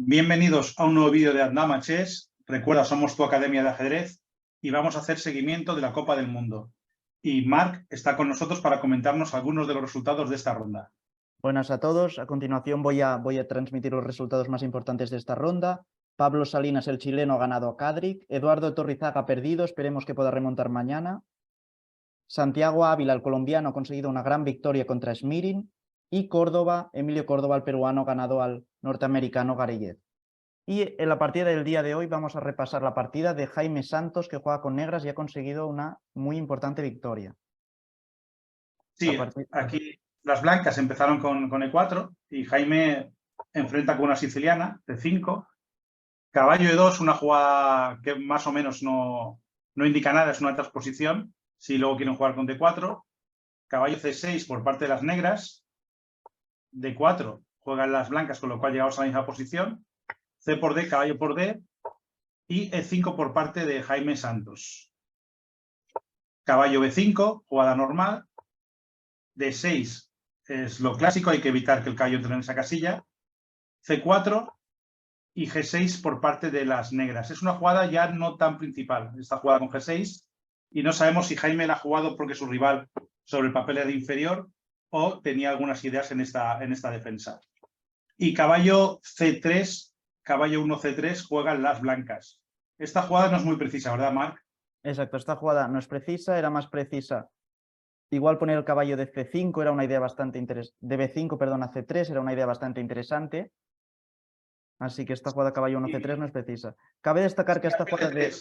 Bienvenidos a un nuevo vídeo de Andama Chess. Recuerda, somos tu academia de ajedrez y vamos a hacer seguimiento de la Copa del Mundo. Y Marc está con nosotros para comentarnos algunos de los resultados de esta ronda. Buenas a todos. A continuación voy a transmitir los resultados más importantes de esta ronda. Pablo Salinas, el chileno, ha ganado a Cadric. Eduardo Torrizaga ha perdido. Esperemos que pueda remontar mañana. Santiago Ávila, el colombiano, ha conseguido una gran victoria contra Smirin. Y Córdoba, Emilio Córdoba, el peruano, ha ganado al norteamericano Gareyev. Y en la partida del día de hoy vamos a repasar la partida de Jaime Santos, que juega con negras y ha conseguido una muy importante victoria. Sí, aquí las blancas empezaron con E4 y Jaime enfrenta con una siciliana de 5. Caballo E2, una jugada que más o menos no indica nada, es una transposición. Si luego quieren jugar con D4. Caballo C6 por parte de las negras. D4 juegan las blancas, con lo cual llegamos a la misma posición. C por D, caballo por D. Y E5 por parte de Jaime Santos. Caballo B5, jugada normal. D6 es lo clásico, hay que evitar que el caballo entre en esa casilla. C4 y G6 por parte de las negras. Es una jugada ya no tan principal, esta jugada con G6, y no sabemos si Jaime la ha jugado porque su rival sobre el papel era inferior o tenía algunas ideas en esta defensa. Y caballo C3, caballo 1 C3 juegan las blancas. Esta jugada no es muy precisa, ¿verdad, Marc? Exacto, esta jugada no es precisa, era más precisa. Igual poner el caballo de C5 era una idea bastante interesante. De B5, perdón, a C3 era una idea bastante interesante. Así que esta jugada caballo 1 C3 no es precisa. Cabe destacar que esta jugada de...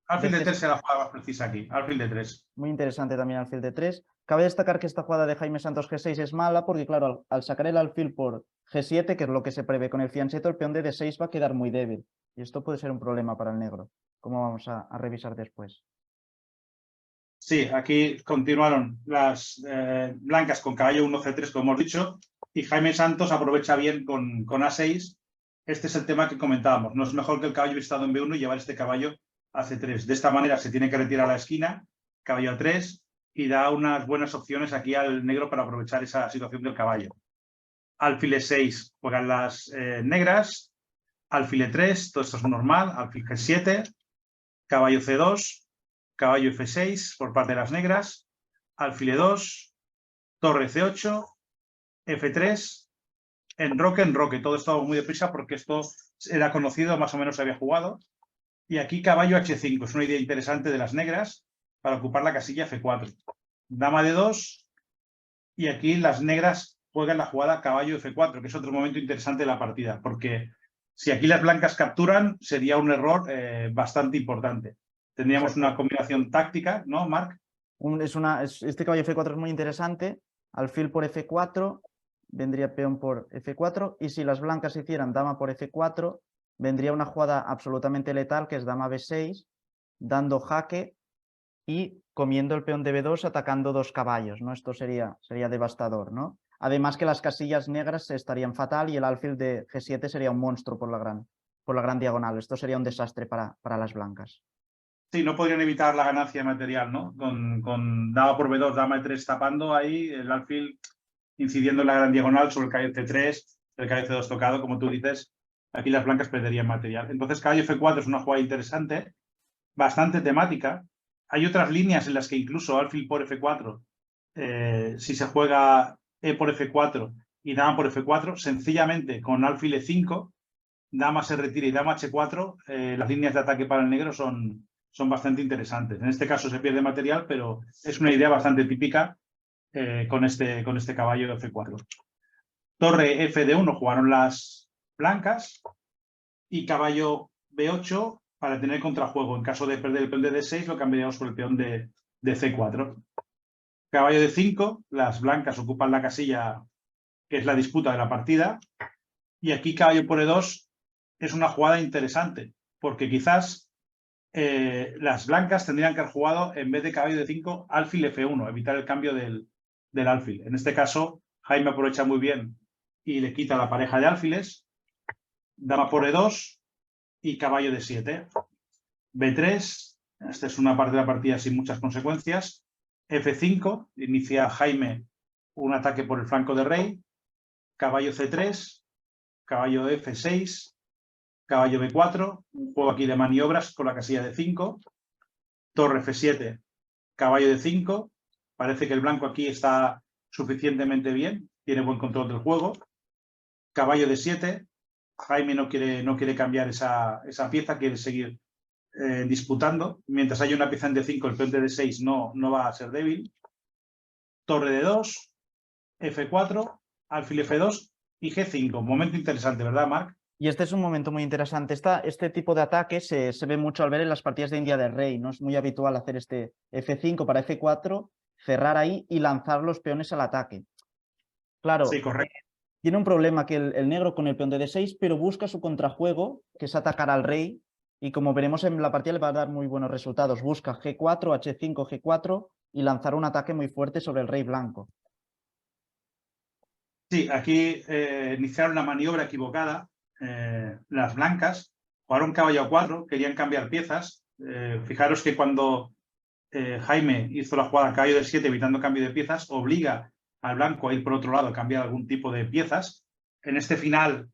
Alfil de 3 será la jugada más precisa aquí. Alfil de 3. Muy interesante también alfil de 3. Cabe destacar que esta jugada de Jaime Santos G6 es mala porque, claro, al sacar el alfil por G7, que es lo que se prevé con el fianchetto, el peón de D6 va a quedar muy débil. Y esto puede ser un problema para el negro, como vamos a revisar después. Sí, aquí continuaron las blancas con caballo 1 C3, como hemos dicho, y Jaime Santos aprovecha bien con A6. Este es el tema que comentábamos. No es mejor que el caballo hubiera estado en B1 y llevar este caballo a C3. De esta manera se tiene que retirar a la esquina, caballo A3, y da unas buenas opciones aquí al negro para aprovechar esa situación del caballo. Alfil E6 juegan las negras, alfil E3, todo esto es normal, alfil G7, caballo C2, caballo F6 por parte de las negras, alfil E2, torre C8, F3, enroque. Todo esto muy deprisa porque esto era conocido, más o menos se había jugado. Y aquí caballo H5, es una idea interesante de las negras para ocupar la casilla F4. Dama D2 y aquí las negras juegan la jugada caballo F4, que es otro momento interesante de la partida, porque si aquí las blancas capturan sería un error bastante importante. Tendríamos Exacto. una combinación táctica, ¿no, Marc? Este caballo F4 es muy interesante. Alfil por F4, vendría peón por F4. Y si las blancas hicieran dama por F4, vendría una jugada absolutamente letal, que es dama B6, dando jaque y comiendo el peón de B2, atacando dos caballos, ¿no? Esto sería devastador, ¿no? Además que las casillas negras estarían fatal y el alfil de G7 sería un monstruo por la gran diagonal. Esto sería un desastre para las blancas. Sí, no podrían evitar la ganancia material, ¿no? Con dama por B2, dama E3 tapando ahí, el alfil incidiendo en la gran diagonal sobre el caballo C3, el caballo C2 tocado, como tú dices, aquí las blancas perderían material. Entonces, caballo F4 es una jugada interesante, bastante temática. Hay otras líneas en las que incluso alfil por F4, si se juega E por F4 y dama por F4, sencillamente con alfil E5, dama se retira y dama H4, las líneas de ataque para el negro son bastante interesantes. En este caso se pierde material, pero es una idea bastante típica con este caballo F4. Torre F1 jugaron las blancas y caballo B8 para tener contrajuego. En caso de perder el peón de D6 lo cambiaríamos por el peón de C4. Caballo de 5, las blancas ocupan la casilla que es la disputa de la partida. Y aquí caballo por E2 es una jugada interesante, porque quizás las blancas tendrían que haber jugado, en vez de caballo de 5, alfil F1, evitar el cambio del alfil. En este caso, Jaime aprovecha muy bien y le quita la pareja de alfiles. Dama por E2 y caballo de 7. B3, esta es una parte de la partida sin muchas consecuencias. F5, inicia Jaime un ataque por el flanco de rey. Caballo C3, caballo F6, caballo B4, un juego aquí de maniobras con la casilla de 5, torre F7, caballo de 5, parece que el blanco aquí está suficientemente bien, tiene buen control del juego, caballo de 7, Jaime no quiere cambiar esa pieza, quiere seguir disputando, mientras haya una pieza en D5, el peón de D6 no va a ser débil, torre de 2, F4, alfil F2 y G5, momento interesante, ¿verdad, Marc? Y este es un momento muy interesante. Este tipo de ataque se ve mucho al ver en las partidas de India del Rey. No es muy habitual hacer este F5 para F4, cerrar ahí y lanzar los peones al ataque. Claro, Sí, correcto. tiene un problema que el negro con el peón de D6, pero busca su contrajuego, que es atacar al rey. Y como veremos en la partida le va a dar muy buenos resultados. Busca G4, H5, G4 y lanzar un ataque muy fuerte sobre el rey blanco. Sí, aquí iniciaron la maniobra equivocada. Las blancas jugaron caballo A4, querían cambiar piezas. Fijaros que cuando Jaime hizo la jugada caballo de 7 evitando cambio de piezas, obliga al blanco a ir por otro lado a cambiar algún tipo de piezas. En este final,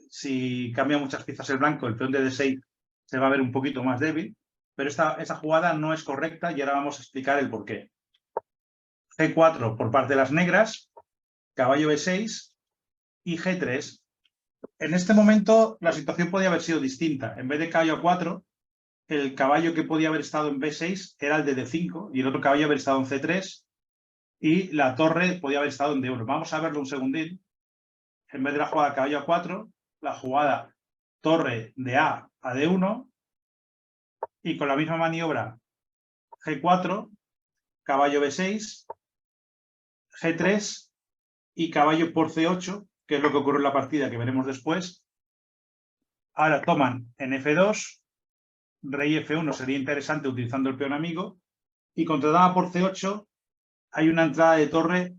si cambia muchas piezas el blanco, el peón de D6 se va a ver un poquito más débil, pero esa jugada no es correcta y ahora vamos a explicar el porqué. G4 por parte de las negras, caballo B6 y G3. En este momento la situación podía haber sido distinta. En vez de caballo A4, el caballo que podía haber estado en B6 era el de D5 y el otro caballo haber estado en C3 y la torre podía haber estado en D1. Vamos a verlo un segundín. En vez de la jugada caballo A4, la jugada torre de A a D1 y con la misma maniobra G4, caballo B6, G3 y caballo por C8, que es lo que ocurre en la partida que veremos después. Ahora toman en F2, rey F1 sería interesante utilizando el peón amigo, y contra dama por C8 hay una entrada de torre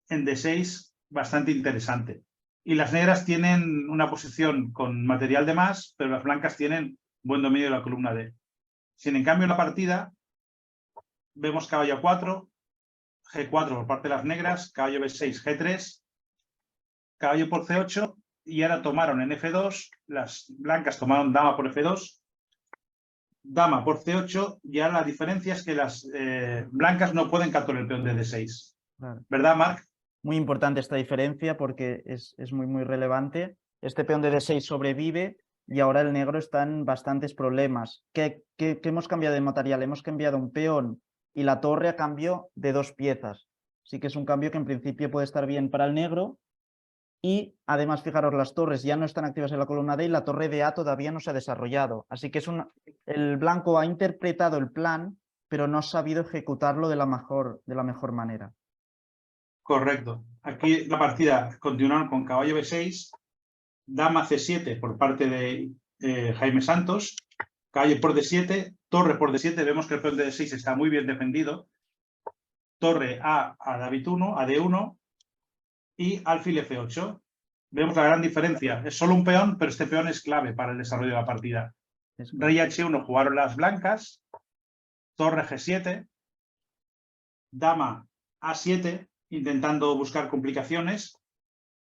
en D6 bastante interesante. Y las negras tienen una posición con material de más, pero las blancas tienen buen dominio de la columna D. Si en cambio en la partida vemos caballo A4, G4 por parte de las negras, caballo B6, G3, caballo por C8 y ahora tomaron en F2, las blancas tomaron dama por F2, dama por C8 y ahora la diferencia es que las blancas no pueden capturar el peón de D6. Claro. ¿Verdad, Marc? Muy importante esta diferencia porque es muy relevante. Este peón de D6 sobrevive y ahora el negro está en bastantes problemas. ¿Qué hemos cambiado de material? Hemos cambiado un peón y la torre a cambio de 2 piezas. Así que es un cambio que en principio puede estar bien para el negro. Y además, fijaros, las torres ya no están activas en la columna D y la torre de A todavía no se ha desarrollado. Así que el blanco ha interpretado el plan, pero no ha sabido ejecutarlo de la mejor manera. Correcto. Aquí la partida continuaron con caballo B6, dama C7 por parte de Jaime Santos, caballo por D7, torre por D7, vemos que el peón de D6 está muy bien defendido, torre a David 1, a D1 y alfil F8. Vemos la gran diferencia. Es solo un peón, pero este peón es clave para el desarrollo de la partida. Rey H1 jugaron las blancas, torre G7, dama A7, intentando buscar complicaciones,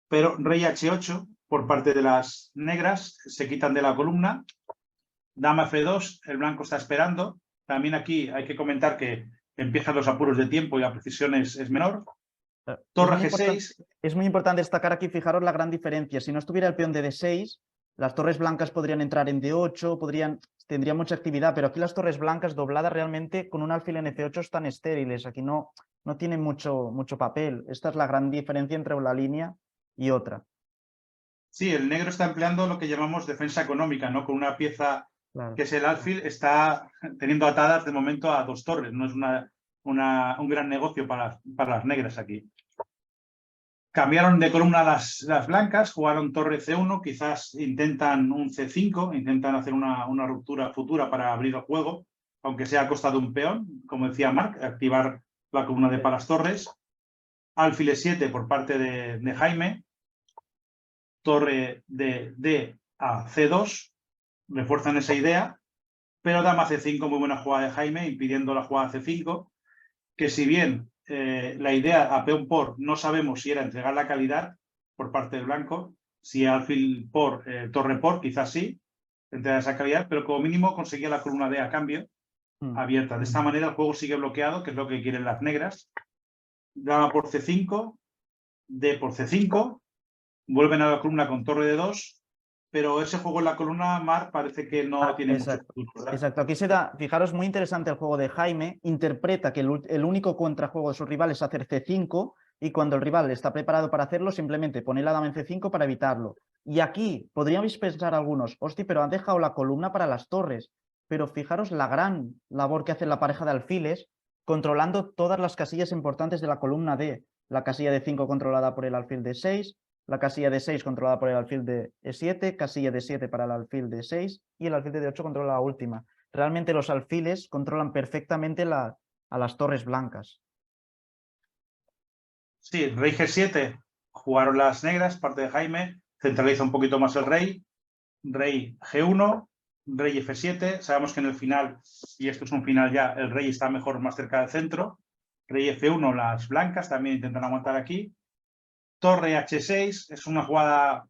pero rey H8 por parte de las negras, se quitan de la columna, dama F2, el blanco está esperando. También aquí hay que comentar que empiezan los apuros de tiempo y la precisión es menor. Torre G6. Es muy importante destacar aquí, fijaros la gran diferencia. Si no estuviera el peón de D6, las torres blancas podrían entrar en D8, tendría mucha actividad, pero aquí las torres blancas dobladas realmente con un alfil en F8 están estériles. Aquí no tienen mucho papel. Esta es la gran diferencia entre una línea y otra. Sí, el negro está empleando lo que llamamos defensa económica, ¿no? Con una pieza Claro. que es el alfil, está teniendo atadas de momento a 2 torres. No es un gran negocio para las negras aquí. Cambiaron de columna las blancas, jugaron torre C1, quizás intentan un C5, intentan hacer una ruptura futura para abrir el juego, aunque sea a costa de un peón, como decía Marc, activar la columna de palas torres. Alfil E7 por parte de Jaime, torre de D a C2, refuerzan esa idea, pero dama C5, muy buena jugada de Jaime, impidiendo la jugada C5, que si bien la idea a peón por no sabemos si era entregar la calidad por parte del blanco, si alfil por, torre por, quizás sí, entre esa calidad, pero como mínimo conseguía la columna D a cambio, abierta. De esta manera el juego sigue bloqueado, que es lo que quieren las negras. Dama por C5, D por C5, vuelven a la columna con torre de 2, pero ese juego en la columna Mar parece que no tiene mucho futuro, ¿verdad? Exacto, aquí se da, fijaros, muy interesante el juego de Jaime, interpreta que el único contrajuego de su rival es hacer C5 y cuando el rival está preparado para hacerlo simplemente pone la dama en C5 para evitarlo. Y aquí podríais pensar algunos, hostia, pero han dejado la columna para las torres, pero fijaros la gran labor que hace la pareja de alfiles controlando todas las casillas importantes de la columna D, la casilla de 5 controlada por el alfil de 6, la casilla de 6 controlada por el alfil de E7, casilla de 7 para el alfil de 6 y el alfil de 8 controla la última. Realmente los alfiles controlan perfectamente a las torres blancas. Sí, rey G7 jugaron las negras, parte de Jaime, centraliza un poquito más el rey, rey G1, rey F7, sabemos que en el final, y esto es un final ya, el rey está mejor más cerca del centro, rey F1, las blancas también intentan aguantar aquí, torre H6, es una jugada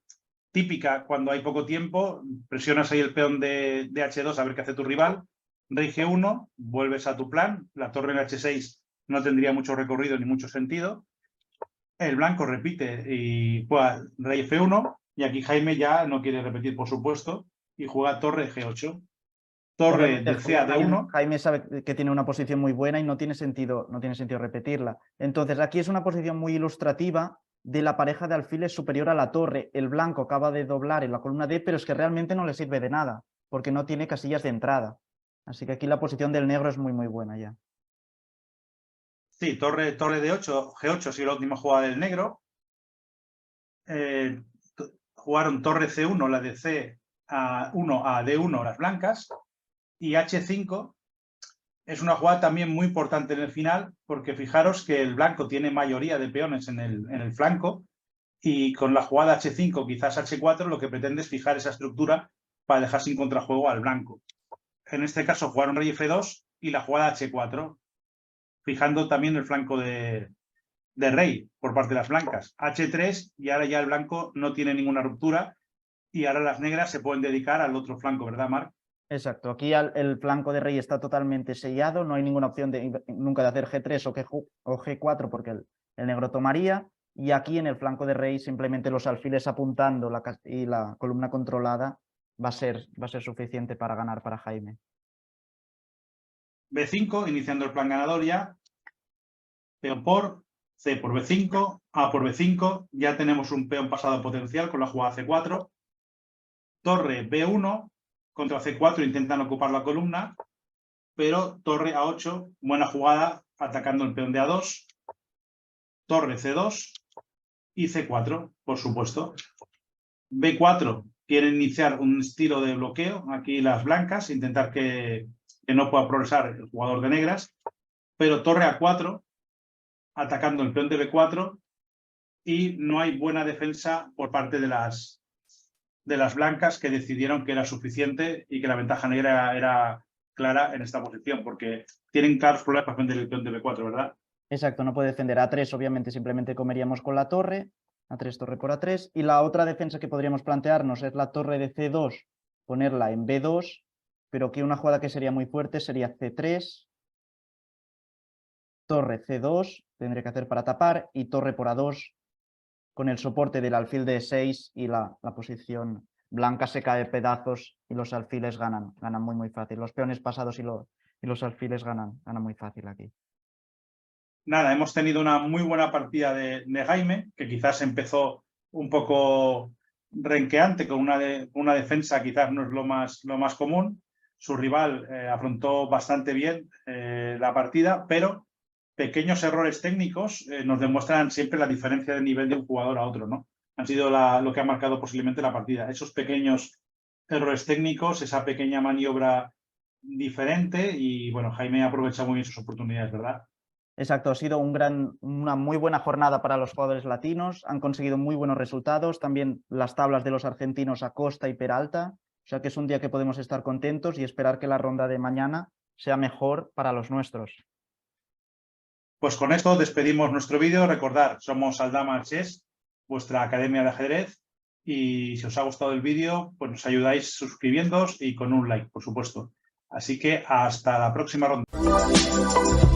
típica cuando hay poco tiempo, presionas ahí el peón de H2 a ver qué hace tu rival, rey G1, vuelves a tu plan, la torre en H6 no tendría mucho recorrido ni mucho sentido, el blanco repite y juega rey F1 y aquí Jaime ya no quiere repetir, por supuesto, y juega torre G8. Torre de C a D1. Jaime sabe que tiene una posición muy buena y no tiene sentido repetirla. Entonces aquí es una posición muy ilustrativa de la pareja de alfiles superior a la torre. El blanco acaba de doblar en la columna D, pero es que realmente no le sirve de nada, porque no tiene casillas de entrada. Así que aquí la posición del negro es muy, muy buena ya. Sí, torre de 8, G8 ha sido la última jugada del negro. Jugaron torre C1, la de C1 a D1, las blancas, y H5 es una jugada también muy importante en el final, porque fijaros que el blanco tiene mayoría de peones en el flanco, y con la jugada H5, quizás H4, lo que pretende es fijar esa estructura para dejar sin contrajuego al blanco. En este caso jugaron rey F2 y la jugada H4, fijando también el flanco de rey por parte de las blancas. H3 y ahora ya el blanco no tiene ninguna ruptura y ahora las negras se pueden dedicar al otro flanco, ¿verdad, Marc? Exacto, aquí el flanco de rey está totalmente sellado, no hay ninguna opción nunca de hacer G3 o G4 porque el negro tomaría, y aquí en el flanco de rey simplemente los alfiles apuntando y la columna controlada va a ser suficiente para ganar para Jaime. B5, iniciando el plan ganador ya, peón por, C por B5, A por B5, ya tenemos un peón pasado potencial con la jugada C4, torre B1, contra C4 intentan ocupar la columna, pero torre A8, buena jugada, atacando el peón de A2, torre C2 y C4, por supuesto. B4 quieren iniciar un estilo de bloqueo, aquí las blancas, intentar que no pueda progresar el jugador de negras, pero torre A4, atacando el peón de B4, y no hay buena defensa por parte de las blancas, que decidieron que era suficiente y que la ventaja negra era clara en esta posición, porque tienen claros problemas para defender el peón de B4, ¿verdad? Exacto, no puede defender A3, obviamente simplemente comeríamos con la torre, A3 torre por A3, y la otra defensa que podríamos plantearnos es la torre de C2, ponerla en B2, pero aquí una jugada que sería muy fuerte sería C3, torre C2, tendré que hacer para tapar, y torre por A2, con el soporte del alfil de 6 y la posición blanca se cae en pedazos y los alfiles ganan muy muy fácil. Los peones pasados y los alfiles ganan muy fácil aquí. Nada, hemos tenido una muy buena partida de Jaime, que quizás empezó un poco renqueante, con una defensa quizás no es lo más común. Su rival afrontó bastante bien la partida, pero pequeños errores técnicos nos demuestran siempre la diferencia de nivel de un jugador a otro, ¿no? Han sido lo que ha marcado posiblemente la partida. Esos pequeños errores técnicos, esa pequeña maniobra diferente y, bueno, Jaime aprovecha muy bien sus oportunidades, ¿verdad? Exacto, ha sido una muy buena jornada para los jugadores latinos, han conseguido muy buenos resultados, también las tablas de los argentinos Acosta y Peralta, o sea que es un día que podemos estar contentos y esperar que la ronda de mañana sea mejor para los nuestros. Pues con esto despedimos nuestro vídeo. Recordad, somos Aldama Chess, vuestra academia de ajedrez, y si os ha gustado el vídeo, pues nos ayudáis suscribiéndoos y con un like, por supuesto. Así que hasta la próxima ronda.